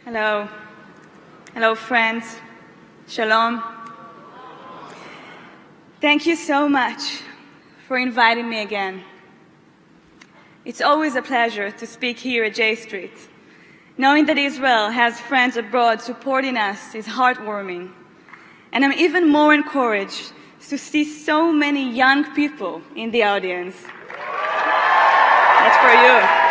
Hello. Hello, friends. Shalom. Thank you so much for inviting me again. It's always a pleasure to speak here at Jstreet. Knowing that Israel has friends abroad supporting us is heartwarming. And I'm even more encouraged to see so many young people in the audience. That's for you.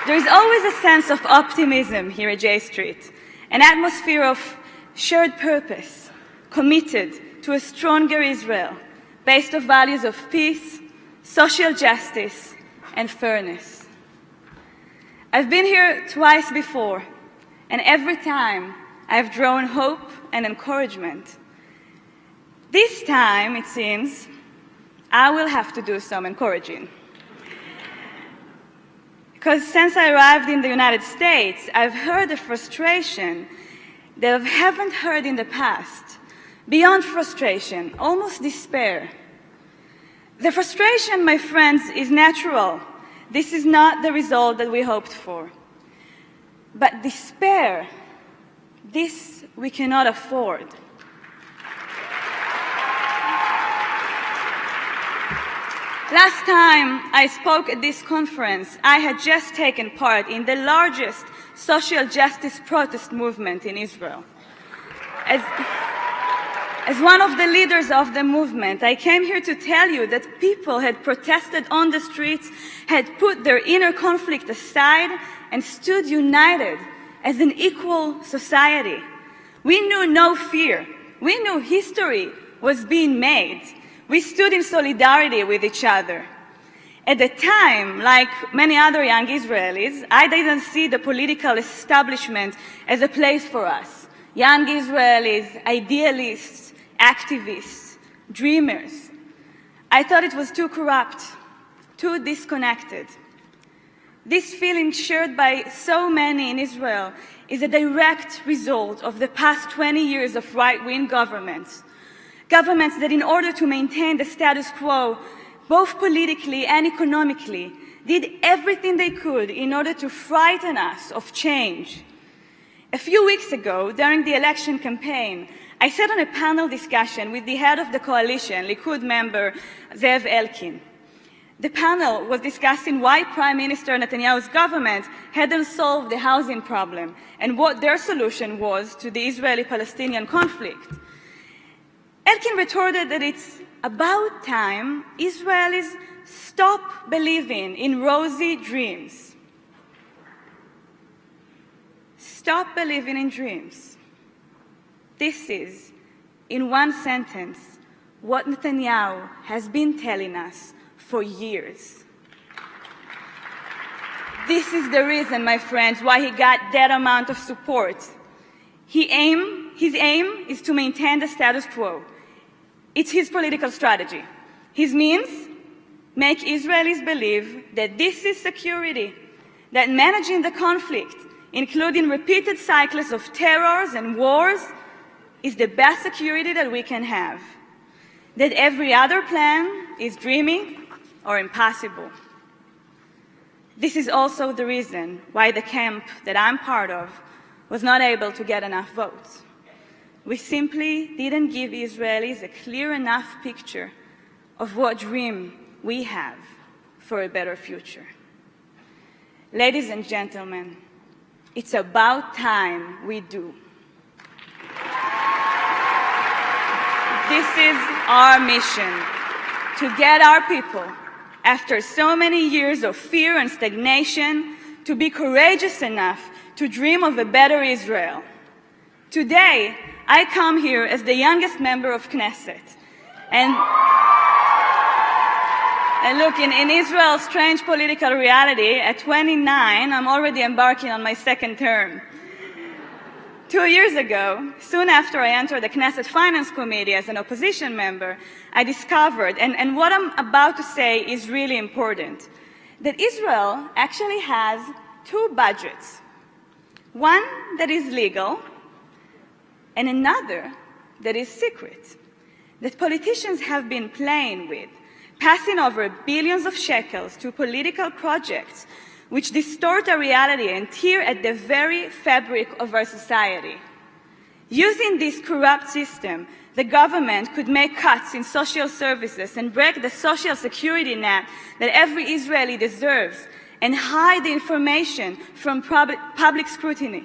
There is always a sense of optimism here at Jstreet, an atmosphere of shared purpose, committed to a stronger Israel based on values of peace, social justice, and fairness. I've been here twice before, and every time I've drawn hope and encouragement. This time, it seems, I will have to do some encouraging. Because since I arrived in the United States, I've heard a frustration that I haven't heard in the past. Beyond frustration, almost despair. The frustration, my friends, is natural. This is not the result that we hoped for. But despair, this we cannot afford. Last time I spoke at this conference, I had just taken part in the largest social justice protest movement in Israel. As one of the leaders of the movement, I came here to tell you that people had protested on the streets, had put their inner conflict aside, and stood united as an equal society. We knew no fear. We knew history was being made. We stood in solidarity with each other. At the time, like many other young Israelis, I didn't see the political establishment as a place for us. Young Israelis, idealists, activists, dreamers. I thought it was too corrupt, too disconnected. This feeling shared by so many in Israel is a direct result of the past 20 years of right-wing governments. Governments that, in order to maintain the status quo, both politically and economically, did everything they could in order to frighten us of change. A few weeks ago, during the election campaign, I sat on a panel discussion with the head of the coalition, Likud member Stav Shaffir. The panel was discussing why Prime Minister Netanyahu's government hadn't solved the housing problem and what their solution was to the Israeli-Palestinian conflict. Elkin retorted that it's about time Israelis stop believing in rosy dreams. Stop believing in dreams. This is, in one sentence, what Netanyahu has been telling us for years. This is the reason, my friends, why he got that amount of support. His aim is to maintain the status quo. It's his political strategy. His means make Israelis believe that this is security, that managing the conflict, including repeated cycles of terrors and wars, is the best security that we can have, that every other plan is dreamy or impossible. This is also the reason why the camp that I'm part of was not able to get enough votes. We simply didn't give Israelis a clear enough picture of what dream we have for a better future. Ladies and gentlemen, it's about time we do. This is our mission, to get our people, after so many years of fear and stagnation, to be courageous enough to dream of a better Israel. Today, I come here as the youngest member of Knesset. And look, in Israel's strange political reality, at 29, I'm already embarking on my second term. 2 years ago, soon after I entered the Knesset Finance Committee as an opposition member, I discovered, and what I'm about to say is really important, that Israel actually has two budgets. One that is legal, and another that is secret, that politicians have been playing with, passing over billions of shekels to political projects which distort our reality and tear at the very fabric of our society. Using this corrupt system, the government could make cuts in social services and break the social security net that every Israeli deserves and hide the information from public scrutiny.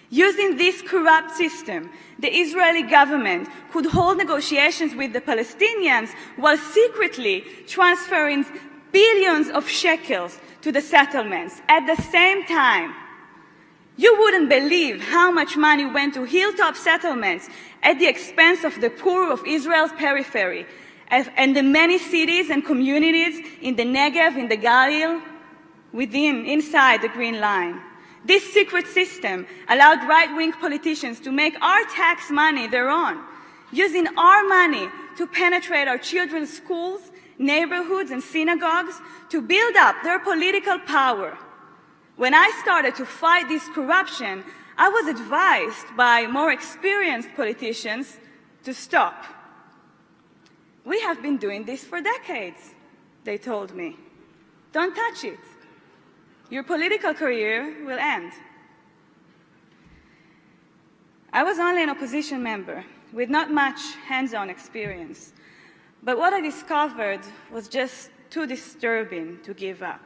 Using this corrupt system, the Israeli government could hold negotiations with the Palestinians while secretly transferring billions of shekels to the settlements. At the same time, you wouldn't believe how much money went to hilltop settlements at the expense of the poor of Israel's periphery and the many cities and communities in the Negev, in the Galil, inside the Green Line. This secret system allowed right-wing politicians to make our tax money their own, using our money to penetrate our children's schools, neighborhoods, and synagogues to build up their political power. When I started to fight this corruption, I was advised by more experienced politicians to stop. We have been doing this for decades, they told me. Don't touch it. Your political career will end. I was only an opposition member with not much hands-on experience, but what I discovered was just too disturbing to give up.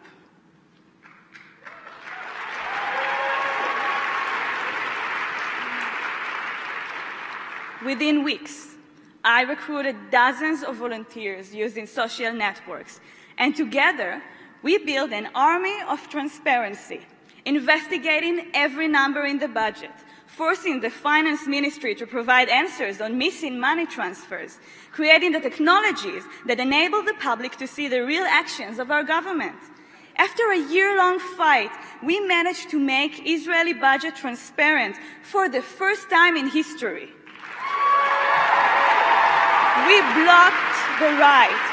Within weeks, I recruited dozens of volunteers using social networks, and together, we built an army of transparency, investigating every number in the budget, forcing the finance ministry to provide answers on missing money transfers, creating the technologies that enable the public to see the real actions of our government. After a year-long fight, we managed to make Israeli budget transparent for the first time in history. We blocked the right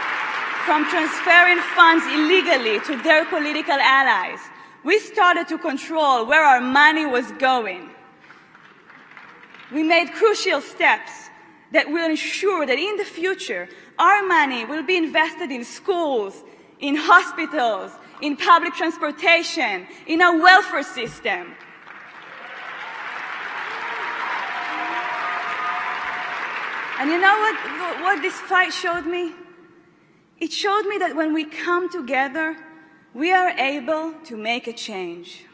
from transferring funds illegally to their political allies. We started to control where our money was going. We made crucial steps that will ensure that in the future, our money will be invested in schools, in hospitals, in public transportation, in our welfare system. And you know what this fight showed me? It showed me that when we come together, we are able to make a change.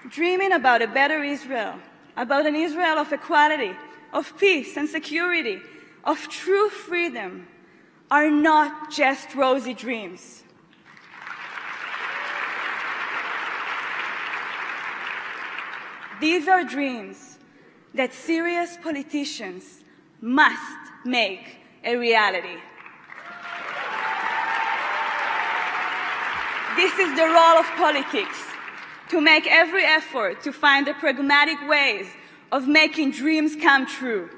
Dreaming about a better Israel, about an Israel of equality, of peace and security, of true freedom, are not just rosy dreams. These are dreams that serious politicians must make a reality. This is the role of politics, to make every effort to find the pragmatic ways of making dreams come true.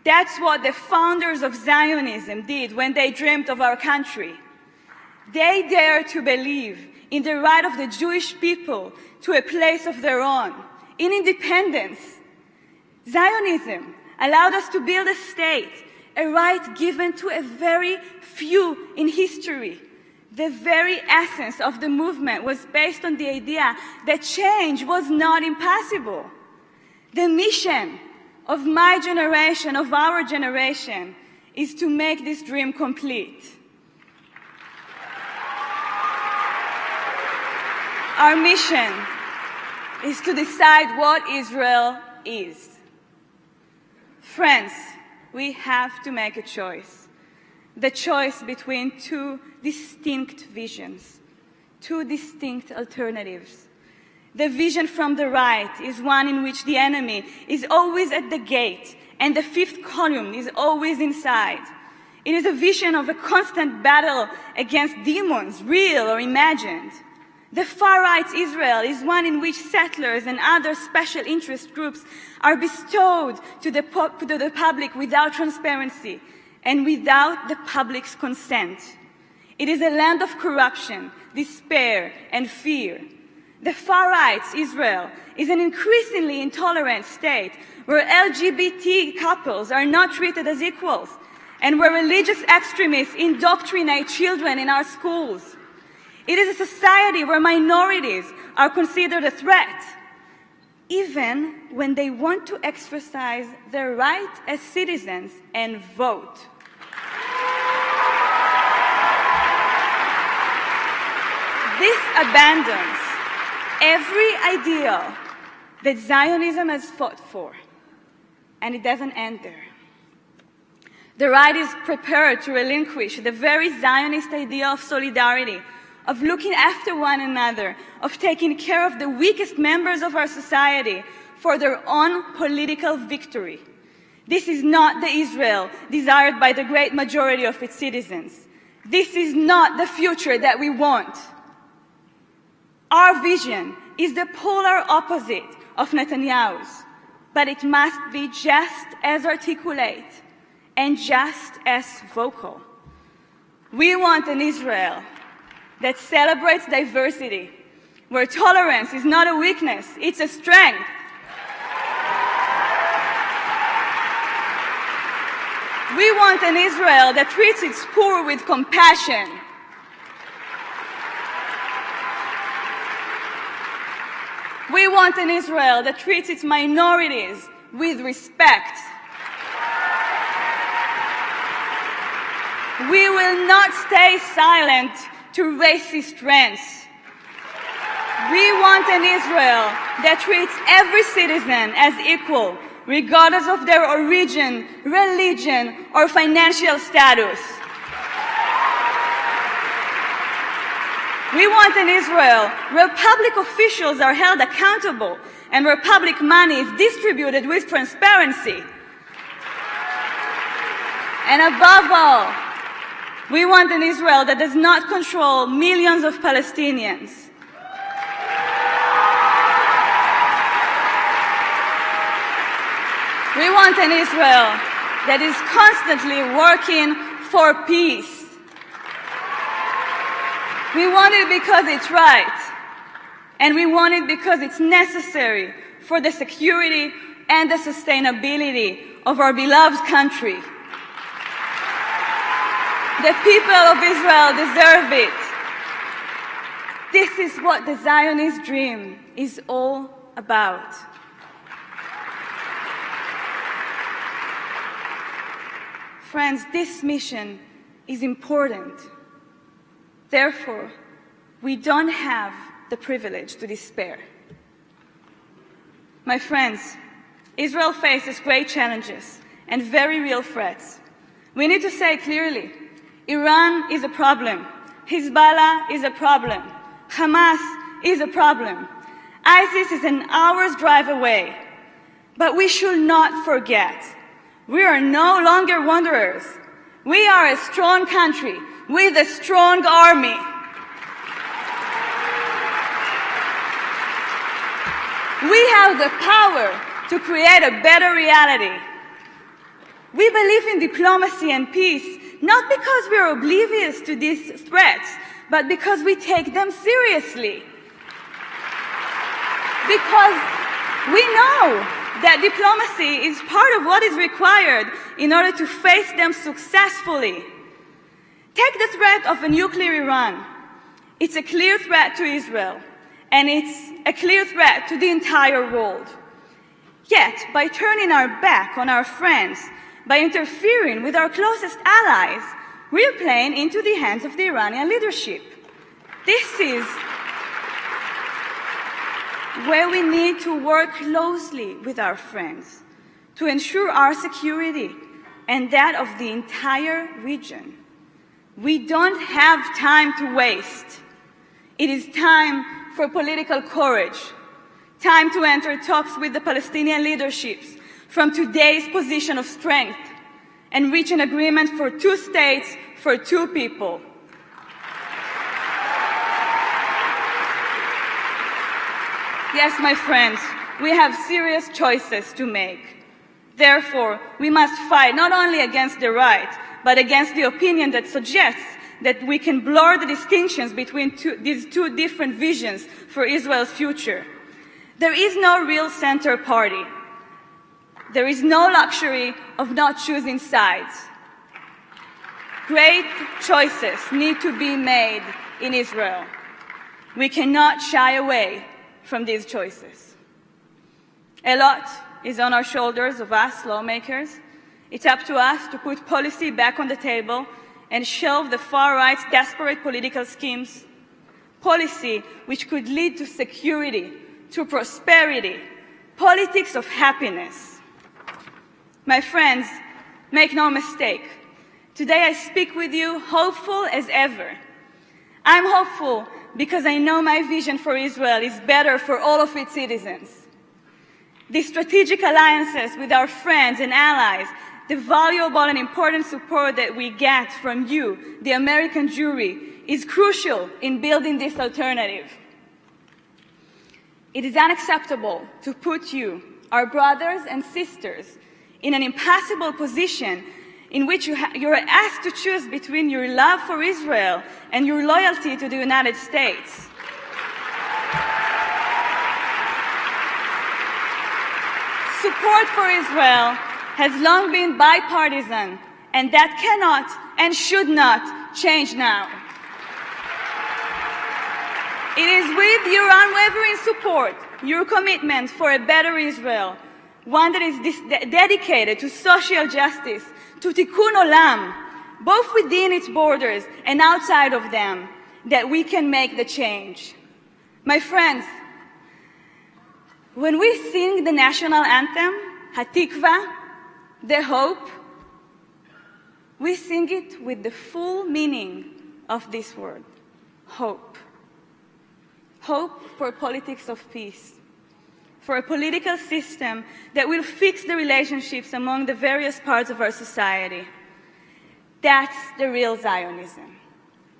That's what the founders of Zionism did when they dreamed of our country. They dared to believe in the right of the Jewish people to a place of their own, in independence. Zionism allowed us to build a state, a right given to a very few in history. The very essence of the movement was based on the idea that change was not impossible. The mission of my generation, of our generation, is to make this dream complete. Our mission is to decide what Israel is. Friends, we have to make a choice. The choice between two distinct visions, two distinct alternatives. The vision from the right is one in which the enemy is always at the gate and the fifth column is always inside. It is a vision of a constant battle against demons, real or imagined. The far-right Israel is one in which settlers and other special interest groups are bestowed to the public without transparency and without the public's consent. It is a land of corruption, despair, and fear. The far-right's Israel is an increasingly intolerant state where LGBT couples are not treated as equals and where religious extremists indoctrinate children in our schools. It is a society where minorities are considered a threat, even when they want to exercise their right as citizens and vote. This abandons every ideal that Zionism has fought for, and it doesn't end there. The right is prepared to relinquish the very Zionist idea of solidarity, of looking after one another, of taking care of the weakest members of our society for their own political victory. This is not the Israel desired by the great majority of its citizens. This is not the future that we want. Our vision is the polar opposite of Netanyahu's, but it must be just as articulate and just as vocal. We want an Israel that celebrates diversity, where tolerance is not a weakness, it's a strength. We want an Israel that treats its poor with compassion. We want an Israel that treats its minorities with respect. We will not stay silent to racist trends. We want an Israel that treats every citizen as equal, regardless of their origin, religion, or financial status. We want an Israel where public officials are held accountable and where public money is distributed with transparency. And above all, we want an Israel that does not control millions of Palestinians. We want an Israel that is constantly working for peace. We want it because it's right, and we want it because it's necessary for the security and the sustainability of our beloved country. The people of Israel deserve it. This is what the Zionist dream is all about. Friends, this mission is important. Therefore, we don't have the privilege to despair. My friends, Israel faces great challenges and very real threats. We need to say clearly, Iran is a problem, Hezbollah is a problem, Hamas is a problem, ISIS is an hour's drive away. But we should not forget, we are no longer wanderers. We are a strong country with a strong army. We have the power to create a better reality. We believe in diplomacy and peace, not because we are oblivious to these threats, but because we take them seriously. Because we know that diplomacy is part of what is required in order to face them successfully. Take the threat of a nuclear Iran. It's a clear threat to Israel, and it's a clear threat to the entire world. Yet, by turning our back on our friends, by interfering with our closest allies, we're playing into the hands of the Iranian leadership. This is where we need to work closely with our friends to ensure our security and that of the entire region. We don't have time to waste. It is time for political courage, time to enter talks with the Palestinian leaderships from today's position of strength and reach an agreement for 2 states for 2 people. Yes, my friends, we have serious choices to make. Therefore, we must fight not only against the right, but against the opinion that suggests that we can blur the distinctions between these two different visions for Israel's future. There is no real center party. There is no luxury of not choosing sides. Great choices need to be made in Israel. We cannot shy away from these choices. A lot is on our shoulders of us lawmakers. It's up to us to put policy back on the table and shelve the far-right's desperate political schemes. Policy which could lead to security, to prosperity, politics of happiness. My friends, make no mistake. Today I speak with you hopeful as ever. I'm hopeful because I know my vision for Israel is better for all of its citizens. The strategic alliances with our friends and allies, the valuable and important support that we get from you, the American jury, is crucial in building this alternative. It is unacceptable to put you, our brothers and sisters, in an impassable position in which you're asked to choose between your love for Israel and your loyalty to the United States. Support for Israel has long been bipartisan, and that cannot and should not change now. It is with your unwavering support, your commitment for a better Israel, one that is dedicated to social justice, to tikkun olam, both within its borders and outside of them, that we can make the change. My friends, when we sing the national anthem, Hatikva, the hope, we sing it with the full meaning of this word, hope. Hope for politics of peace, for a political system that will fix the relationships among the various parts of our society. That's the real Zionism.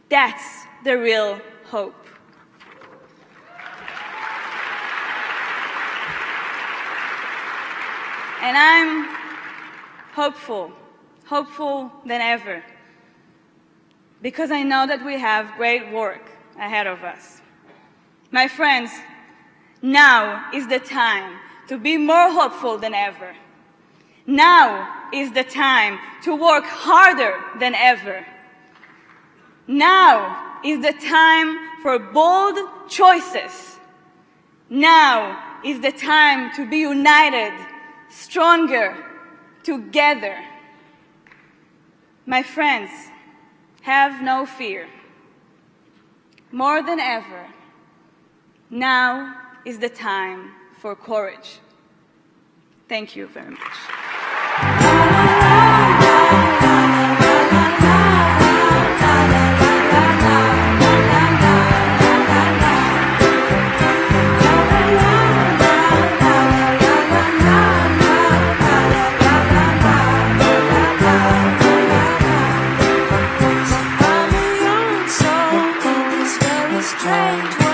That's the real hope. And I'm hopeful than ever, because I know that we have great work ahead of us. My friends, now is the time to be more hopeful than ever. Now is the time to work harder than ever. Now is the time for bold choices. Now is the time to be united, stronger, together. My friends, have no fear. More than ever, now is the time for courage. Thank you very much. Strange.